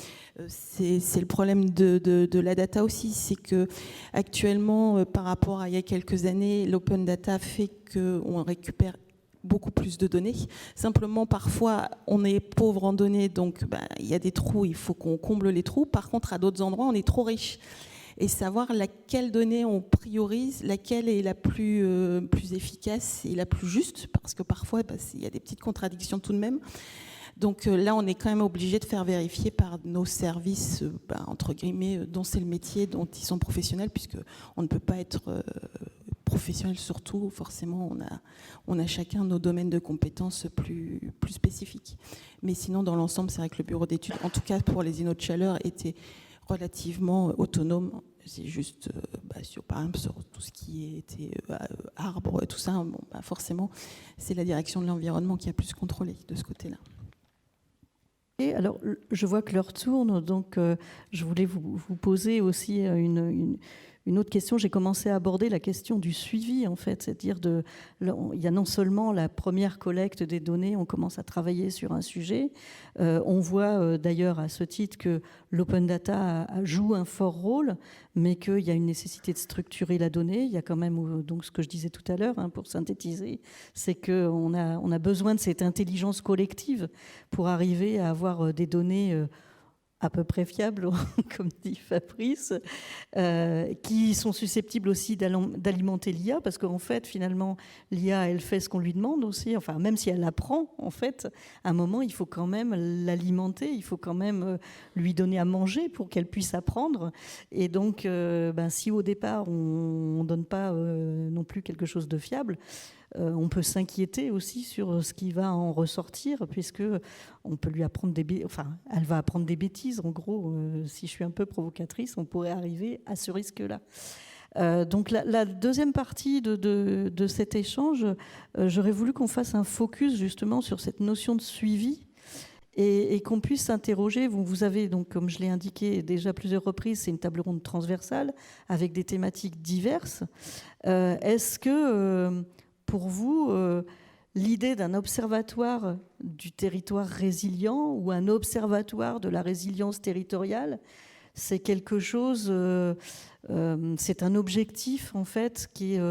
c'est le problème de la data aussi, c'est que actuellement, par rapport à il y a quelques années, l'open data fait qu'on récupère beaucoup plus de données. Simplement, parfois, on est pauvre en données, donc il y a des trous, il faut qu'on comble les trous. Par contre, à d'autres endroits, on est trop riche. Et savoir laquelle donnée on priorise, laquelle est la plus efficace et la plus juste, parce que parfois, il y a des petites contradictions tout de même. Donc là, on est quand même obligé de faire vérifier par nos services, entre guillemets, dont c'est le métier, dont ils sont professionnels, puisqu'on ne peut pas être professionnel sur tout. Forcément, on a chacun nos domaines de compétences plus spécifiques. Mais sinon, dans l'ensemble, c'est vrai que le bureau d'études, en tout cas pour les îlots de chaleur, était relativement autonome. C'est juste, par exemple, sur tout ce qui était arbres, tout ça, forcément, c'est la direction de l'environnement qui a plus contrôlé de ce côté-là. Et alors, je vois que l'heure tourne, donc je voulais vous poser aussi une autre question, j'ai commencé à aborder la question du suivi, en fait. C'est-à-dire, il y a non seulement la première collecte des données, on commence à travailler sur un sujet. On voit d'ailleurs à ce titre que l'open data joue un fort rôle, mais qu'il y a une nécessité de structurer la donnée. Il y a quand même, donc ce que je disais tout à l'heure, pour synthétiser, c'est qu'on a besoin de cette intelligence collective pour arriver à avoir des données à peu près fiables, comme dit Fabrice, qui sont susceptibles aussi d'alimenter l'IA, parce qu'en fait, finalement, l'IA, elle fait ce qu'on lui demande aussi, enfin, même si elle apprend, en fait, à un moment, il faut quand même l'alimenter, il faut quand même lui donner à manger pour qu'elle puisse apprendre. Et donc, si au départ, on ne donne pas non plus quelque chose de fiable, on peut s'inquiéter aussi sur ce qui va en ressortir, puisque on peut lui apprendre elle va apprendre des bêtises. En gros, si je suis un peu provocatrice, on pourrait arriver à ce risque-là. Donc la deuxième partie de cet échange, j'aurais voulu qu'on fasse un focus justement sur cette notion de suivi et qu'on puisse s'interroger. Vous avez donc, comme je l'ai indiqué déjà plusieurs reprises, c'est une table ronde transversale avec des thématiques diverses. Est-ce que pour vous, l'idée d'un observatoire du territoire résilient ou un observatoire de la résilience territoriale, c'est quelque chose, c'est un objectif en fait qui est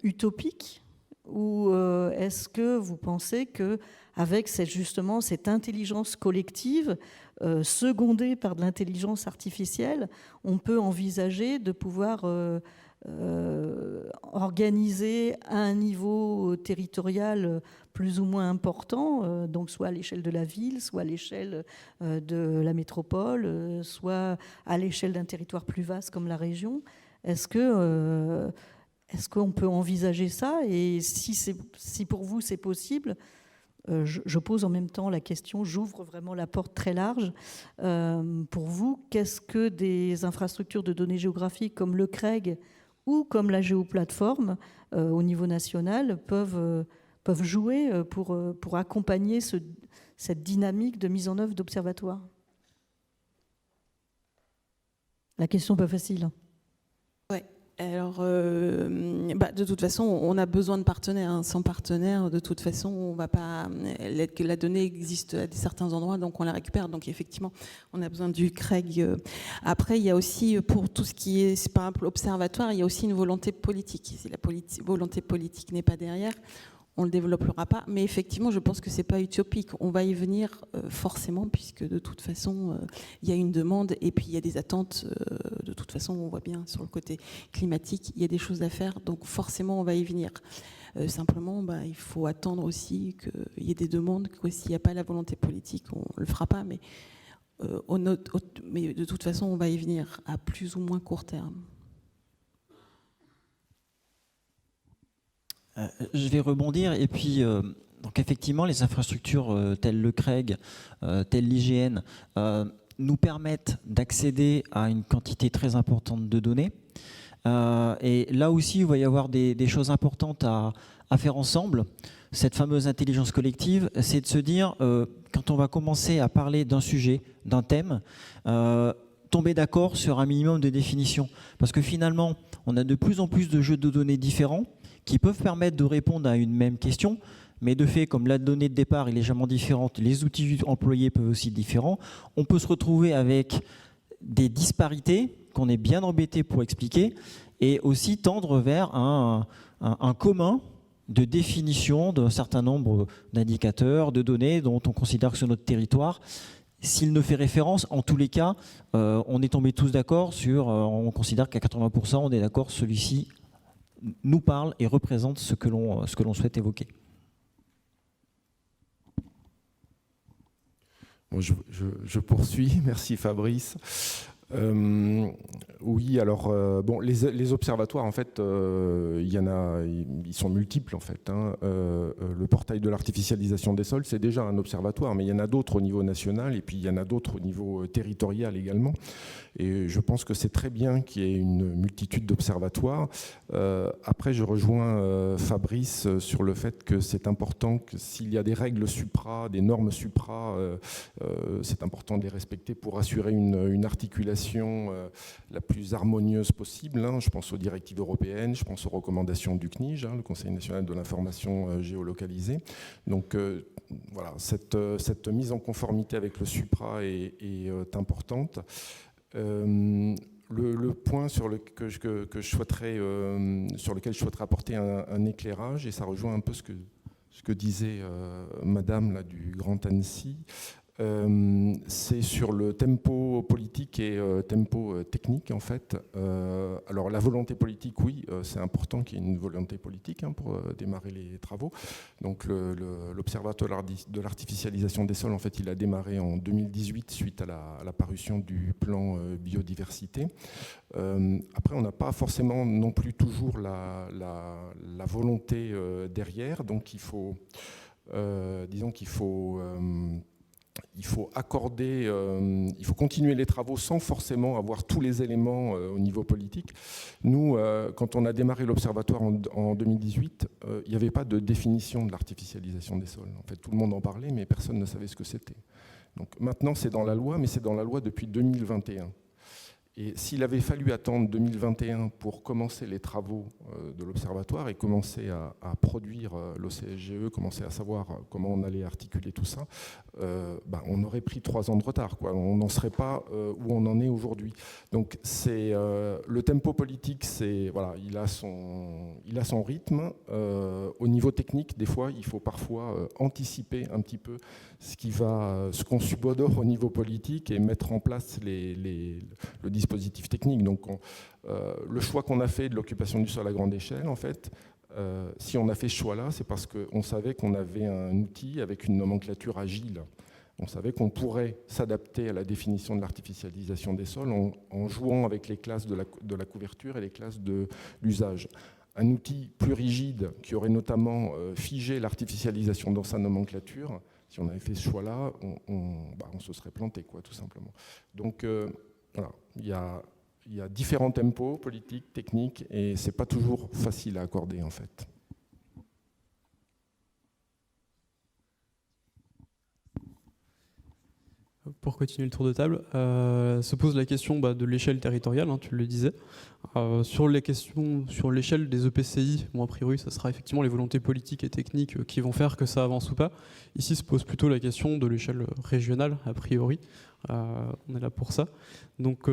utopique, ou est-ce que vous pensez qu'avec justement cette intelligence collective, secondée par de l'intelligence artificielle, on peut envisager de pouvoir organisé à un niveau territorial plus ou moins important, donc soit à l'échelle de la ville, soit à l'échelle de la métropole, soit à l'échelle d'un territoire plus vaste comme la région. Est-ce qu'on peut envisager ça? Et si pour vous c'est possible, je pose en même temps la question, j'ouvre vraiment la porte très large. Pour vous, qu'est-ce que des infrastructures de données géographiques comme le CREG ou comme la géoplateforme au niveau national peuvent jouer pour accompagner cette dynamique de mise en œuvre d'observatoires? La question pas facile. Ouais. Alors, de toute façon, on a besoin de partenaires. Hein. Sans partenaires, de toute façon, on va pas. La donnée existe à certains endroits, donc on la récupère. Donc effectivement, on a besoin du CREG. Après, il y a aussi, pour tout ce qui est, par exemple, observatoire, il y a aussi une volonté politique. Si la volonté politique n'est pas derrière, on ne le développera pas. Mais effectivement, je pense que ce n'est pas utopique. On va y venir forcément, puisque de toute façon, il y a une demande et puis il y a des attentes. De toute façon, on voit bien sur le côté climatique, il y a des choses à faire. Donc forcément, on va y venir. Simplement, il faut attendre aussi qu'il y ait des demandes. S'il n'y a pas la volonté politique, on ne le fera pas. Mais de toute façon, on va y venir à plus ou moins court terme. Je vais rebondir et puis donc effectivement les infrastructures telles le CREG, telles l'IGN nous permettent d'accéder à une quantité très importante de données et là aussi il va y avoir des choses importantes à faire ensemble. Cette fameuse intelligence collective, c'est de se dire quand on va commencer à parler d'un sujet, d'un thème, tomber d'accord sur un minimum de définition parce que finalement on a de plus en plus de jeux de données différents qui peuvent permettre de répondre à une même question, mais de fait, comme la donnée de départ est légèrement différente, les outils employés peuvent aussi être différents, on peut se retrouver avec des disparités qu'on est bien embêté pour expliquer, et aussi tendre vers un commun de définition d'un certain nombre d'indicateurs, de données dont on considère que sur notre territoire, s'il ne fait référence, en tous les cas, on est tombés tous d'accord sur, on considère qu'à 80%, on est d'accord, celui-ci nous parle et représente ce que l'on souhaite évoquer. Bon, je poursuis, merci Fabrice. Oui, alors bon, les observatoires en fait, il y en a, ils sont multiples en fait. Hein. Le portail de l'artificialisation des sols, c'est déjà un observatoire, mais il y en a d'autres au niveau national et puis il y en a d'autres au niveau territorial également. Et je pense que c'est très bien qu'il y ait une multitude d'observatoires. Après, je rejoins Fabrice sur le fait que c'est important que s'il y a des règles supra, des normes supra, c'est important de les respecter pour assurer une articulation régulation la plus harmonieuse possible. Je pense aux directives européennes, je pense aux recommandations du CNIG, le Conseil national de l'information géolocalisée. Donc voilà, cette mise en conformité avec le SUPRA est importante. Le point sur lequel je souhaiterais apporter un éclairage, et ça rejoint un peu ce que disait Madame là, du Grand Annecy, c'est sur le tempo politique et tempo technique en fait. Alors la volonté politique, oui, c'est important qu'il y ait une volonté politique pour démarrer les travaux. Donc l'Observatoire de l'artificialisation des sols, en fait, il a démarré en 2018 suite à la parution du plan biodiversité. Après, on n'a pas forcément non plus toujours la volonté derrière, donc il faut, disons qu'il faut accorder, il faut continuer les travaux sans forcément avoir tous les éléments au niveau politique. Nous, quand on a démarré l'Observatoire en 2018, il n'y avait pas de définition de l'artificialisation des sols. En fait, tout le monde en parlait, mais personne ne savait ce que c'était. Donc maintenant, c'est dans la loi, mais c'est dans la loi depuis 2021. Et s'il avait fallu attendre 2021 pour commencer les travaux de l'Observatoire et commencer à produire l'OCSGE, commencer à savoir comment on allait articuler tout ça, on aurait pris 3 ans de retard, quoi. On n'en serait pas où on en est aujourd'hui. Donc c'est le tempo politique, voilà, il a son rythme. Au niveau technique, des fois, il faut parfois anticiper un petit peu ce qu'on subodore au niveau politique et mettre en place le dispositif technique. Donc le choix qu'on a fait de l'occupation du sol à grande échelle, en fait, si on a fait ce choix-là, c'est parce qu'on savait qu'on avait un outil avec une nomenclature agile. On savait qu'on pourrait s'adapter à la définition de l'artificialisation des sols en jouant avec les classes de la couverture et les classes de l'usage. Un outil plus rigide qui aurait notamment figé l'artificialisation dans sa nomenclature, si on avait fait ce choix-là, on se serait planté, quoi, tout simplement. Donc voilà, il y a différents tempos politiques, techniques, et c'est pas toujours facile à accorder en fait. Pour continuer le tour de table, se pose la question de l'échelle territoriale, tu le disais. Sur l'échelle des EPCI, a priori, ça sera effectivement les volontés politiques et techniques qui vont faire que ça avance ou pas. Ici se pose plutôt la question de l'échelle régionale, a priori. On est là pour ça. Donc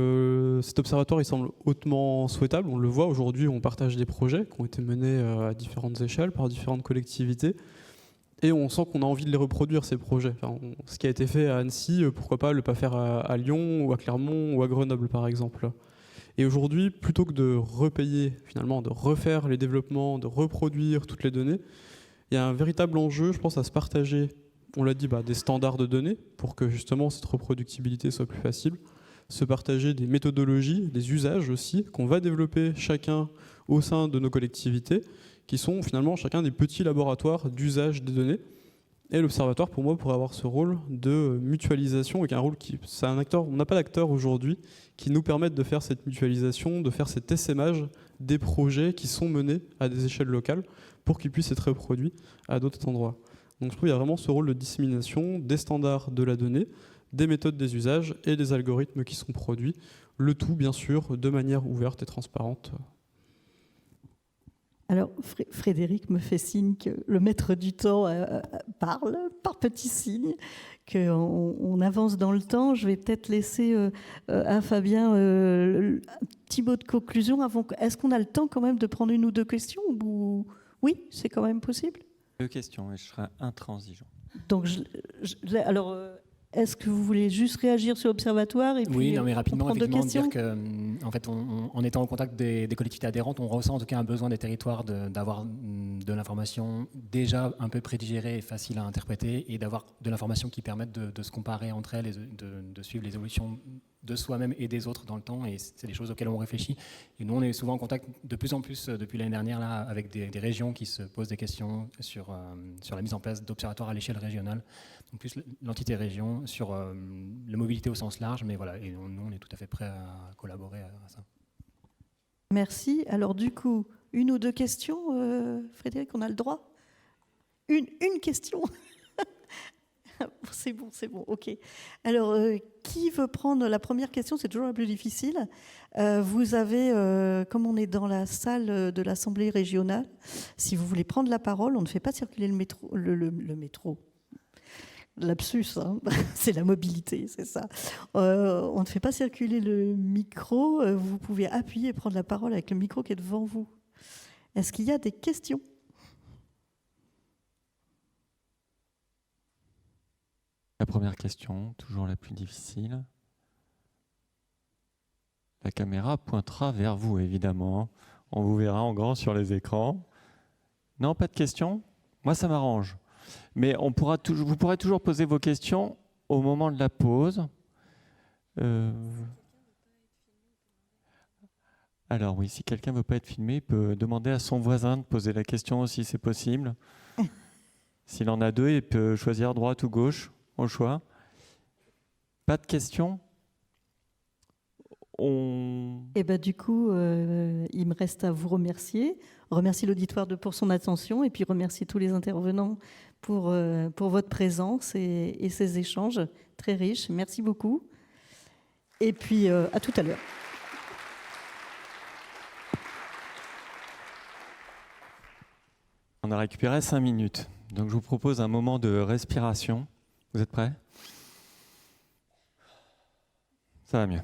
cet observatoire, il semble hautement souhaitable. On le voit aujourd'hui, on partage des projets qui ont été menés à différentes échelles par différentes collectivités. Et on sent qu'on a envie de les reproduire, ces projets. Enfin, ce qui a été fait à Annecy, pourquoi pas le pas faire à Lyon ou à Clermont ou à Grenoble, par exemple. Et aujourd'hui, plutôt que de repayer, finalement, de refaire les développements, de reproduire toutes les données, il y a un véritable enjeu, je pense, à se partager, on l'a dit, des standards de données pour que justement cette reproductibilité soit plus facile, se partager des méthodologies, des usages aussi, qu'on va développer chacun au sein de nos collectivités, qui sont finalement chacun des petits laboratoires d'usage des données. Et l'Observatoire, pour moi, pourrait avoir ce rôle de mutualisation, avec un rôle c'est un acteur, on n'a pas d'acteur aujourd'hui qui nous permettent de faire cette mutualisation, de faire cet essaimage des projets qui sont menés à des échelles locales pour qu'ils puissent être reproduits à d'autres endroits. Donc je trouve qu'il y a vraiment ce rôle de dissémination des standards de la donnée, des méthodes des usages et des algorithmes qui sont produits, le tout bien sûr de manière ouverte et transparente. Alors, Frédéric me fait signe que le maître du temps parle par petits signes, qu'on avance dans le temps. Je vais peut-être laisser à Fabien un petit mot de conclusion. Est-ce qu'on a le temps quand même de prendre 1 ou 2 questions ou... Oui, c'est quand même possible. 2 questions et je serai intransigeant. Donc, alors... Est-ce que vous voulez juste réagir sur l'Observatoire et puis Oui, non, mais rapidement, effectivement, dire que, en fait, en étant en contact des collectivités adhérentes, on ressent en tout cas un besoin des territoires d'avoir de l'information déjà un peu prédigérée et facile à interpréter, et d'avoir de l'information qui permette de se comparer entre elles et de suivre les évolutions de soi-même et des autres dans le temps, et c'est des choses auxquelles on réfléchit. Et nous, on est souvent en contact de plus en plus depuis l'année dernière là, avec des régions qui se posent des questions sur la mise en place d'observatoires à l'échelle régionale, donc plus l'entité région, sur la mobilité au sens large, mais voilà, et nous, on est tout à fait prêts à collaborer à ça. Merci. Alors du coup, 1 ou 2 questions, Frédéric, on a le droit ? Une question. C'est bon, ok. Alors, qui veut prendre la première question? C'est toujours la plus difficile. Vous avez, comme on est dans la salle de l'Assemblée régionale, si vous voulez prendre la parole, on ne fait pas circuler le métro. Le métro. Lapsus, hein. C'est la mobilité, c'est ça. On ne fait pas circuler le micro. Vous pouvez appuyer et prendre la parole avec le micro qui est devant vous. Est-ce qu'il y a des questions? La première question, toujours la plus difficile. La caméra pointera vers vous, évidemment. On vous verra en grand sur les écrans. Non, pas de questions? Moi, ça m'arrange. Mais vous pourrez toujours poser vos questions au moment de la pause. Alors oui, si quelqu'un ne veut pas être filmé, il peut demander à son voisin de poser la question aussi, c'est possible. S'il en a deux, il peut choisir droite ou gauche, au choix. Pas de questions? Et du coup, il me reste à vous remercier l'auditoire pour son attention et puis remercier tous les intervenants pour votre présence et ces échanges très riches. Merci beaucoup. Et puis, à tout à l'heure. On a récupéré 5 minutes. Donc, je vous propose un moment de respiration. Vous êtes prêts? Ça va mieux.